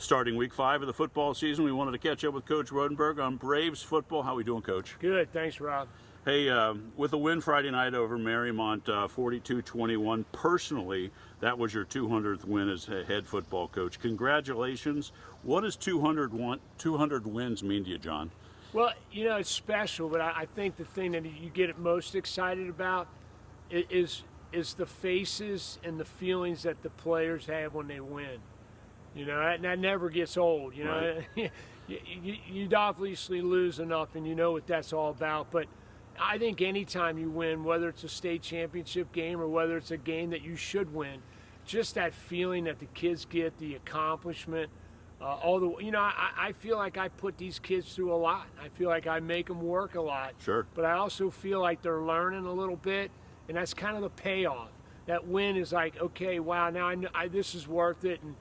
Starting week 5 of the football season, we wanted to catch up with Coach Rodenberg on Braves football. How we doing, Coach? Good, thanks, Rob. Hey, with a win Friday night over Marymount, 42-21, personally, that was your 200th win as head football coach. Congratulations. What does 200 wins mean to you, John? Well, you know, it's special, but I think the thing that you get most excited about is the faces and the feelings that the players have when they win. You know, that never gets old. You know, Right. you'd obviously lose enough, and you know what that's all about. But I think anytime you win, whether it's a state championship game or whether it's a game that you should win, just that feeling that the kids get, the accomplishment, I feel like I put these kids through a lot. I feel like I make them work a lot. Sure. But I also feel like they're learning a little bit, and that's kind of the payoff. That win is like, okay, wow, now I know this is worth it, and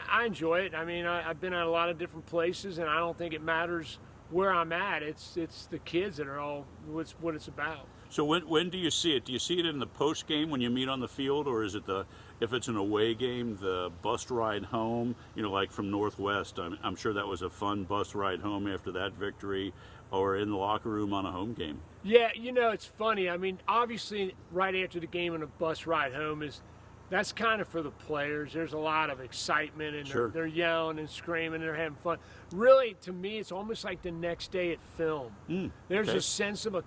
I enjoy it. I mean, I've been at a lot of different places, and I don't think it matters where I'm at. It's the kids that are all what it's about. So when do you see it? Do you see it in the post game when you meet on the field, or is it if it's an away game, the bus ride home? You know, like from Northwest, I'm sure that was a fun bus ride home after that victory, or in the locker room on a home game. Yeah, you know, it's funny. I mean, obviously, right after the game and a bus ride home that's kind of for the players. There's a lot of excitement, and Sure. they're yelling and screaming, and they're having fun. Really, to me, it's almost like the next day at film. There's okay. a sense of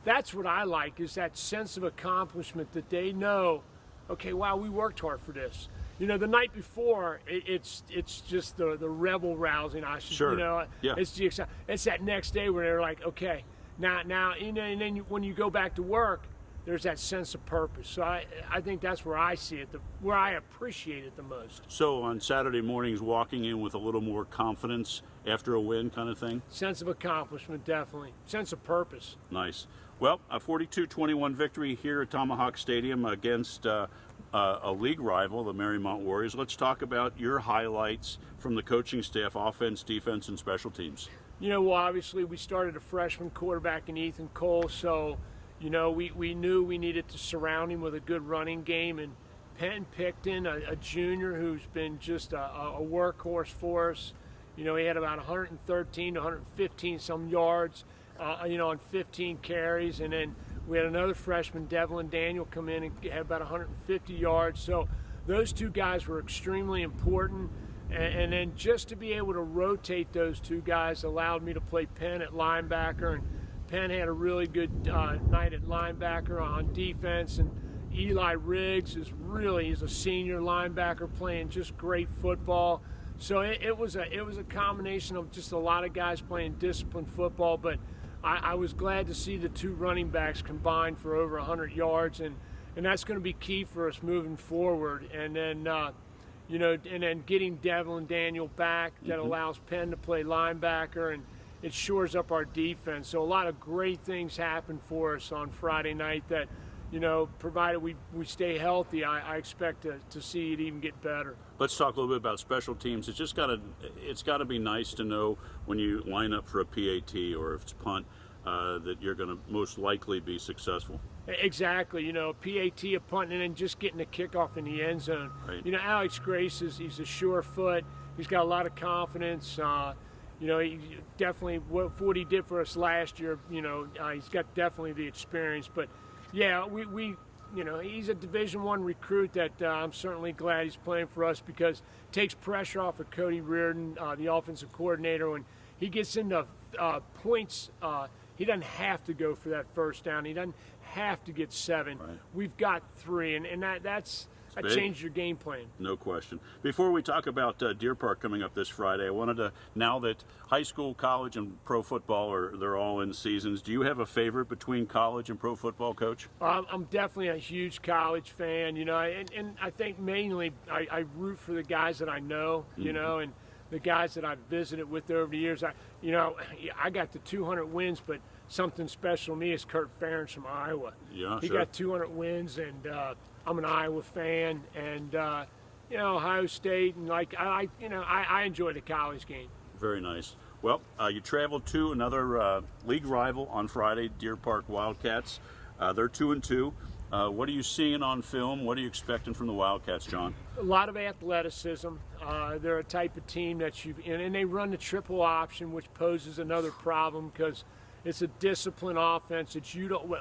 that's what I like, is that sense of accomplishment that they know, okay, wow, we worked hard for this. You know, the night before, it's just the rebel rousing. Sure. You know, Yeah. it's that next day where they're like, okay, now, you know, and then when you go back to work, there's that sense of purpose. So I think that's where I see it, where I appreciate it the most. So on Saturday mornings, walking in with a little more confidence after a win kind of thing? Sense of accomplishment, definitely. Sense of purpose. Nice. Well, a 42-21 victory here at Tomahawk Stadium against a league rival, the Marymount Warriors. Let's talk about your highlights from the coaching staff, offense, defense, and special teams. You know, well, obviously we started a freshman quarterback in Ethan Cole, so you know, we knew we needed to surround him with a good running game, and Penn Picton, a junior who's been just a workhorse for us. You know, he had about 113 to 115 some yards, you know, on 15 carries, and then we had another freshman, Devlin Daniel, come in and had about 150 yards. So those two guys were extremely important, and then just to be able to rotate those two guys allowed me to play Penn at linebacker, and Penn had a really good night at linebacker. On defense, and Eli Riggs is he's a senior linebacker playing just great football. So it was a combination of just a lot of guys playing disciplined football, but I was glad to see the two running backs combined for over 100 yards, and that's going to be key for us moving forward. And then you know, and then getting Devlin Daniel back, that allows Penn to play linebacker, and it shores up our defense. So a lot of great things happened for us on Friday night that, you know, provided we stay healthy, I expect to see it even get better. Let's talk a little bit about special teams. It's got to be nice to know when you line up for a PAT or if it's punt that you're going to most likely be successful. Exactly. You know, PAT, a punt, and then just getting a kickoff in the end zone. Right. You know, Alex Grace he's a sure foot. He's got a lot of confidence. You know, he definitely, what he did for us last year, you know, he's got definitely the experience. But, yeah, we you know, he's a Division I recruit that I'm certainly glad he's playing for us, because it takes pressure off of Cody Reardon, the offensive coordinator. When he gets into points, he doesn't have to go for that first down. He doesn't have to get 7. Right. We've got 3, and that changed your game plan. No question. Before we talk about Deer Park coming up this Friday, I wanted to, now that high school, college, and pro football they're all in seasons, do you have a favorite between college and pro football, Coach? I'm definitely a huge college fan, you know, and I think mainly I root for the guys that I know, you know, and the guys that I've visited with over the years. I got the 200 wins, but something special to me is Kurt Ferentz from Iowa. Yeah, he sure. got 200 wins, and I'm an Iowa fan, and you know, Ohio State, and I enjoy the college game. Very nice. Well, you traveled to another league rival on Friday, Deer Park Wildcats. They're 2-2. What are you seeing on film? What are you expecting from the Wildcats, John? A lot of athleticism. They're a type of team that and they run the triple option, which poses another problem because it's a disciplined offense that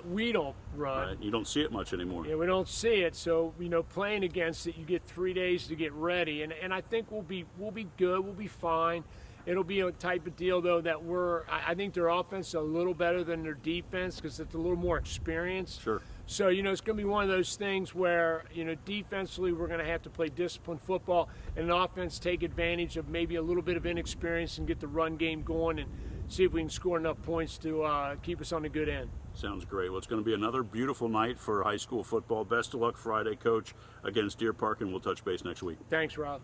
we don't run. Right. You don't see it much anymore. Yeah, we don't see it. So playing against it, you get 3 days to get ready, and I think we'll be good. We'll be fine. It'll be a type of deal though that I think their offense is a little better than their defense because it's a little more experienced. Sure. So, it's going to be one of those things where, defensively we're going to have to play disciplined football and an offense take advantage of maybe a little bit of inexperience and get the run game going and see if we can score enough points to keep us on the good end. Sounds great. Well, it's going to be another beautiful night for high school football. Best of luck Friday, Coach, against Deer Park, and we'll touch base next week. Thanks, Rob.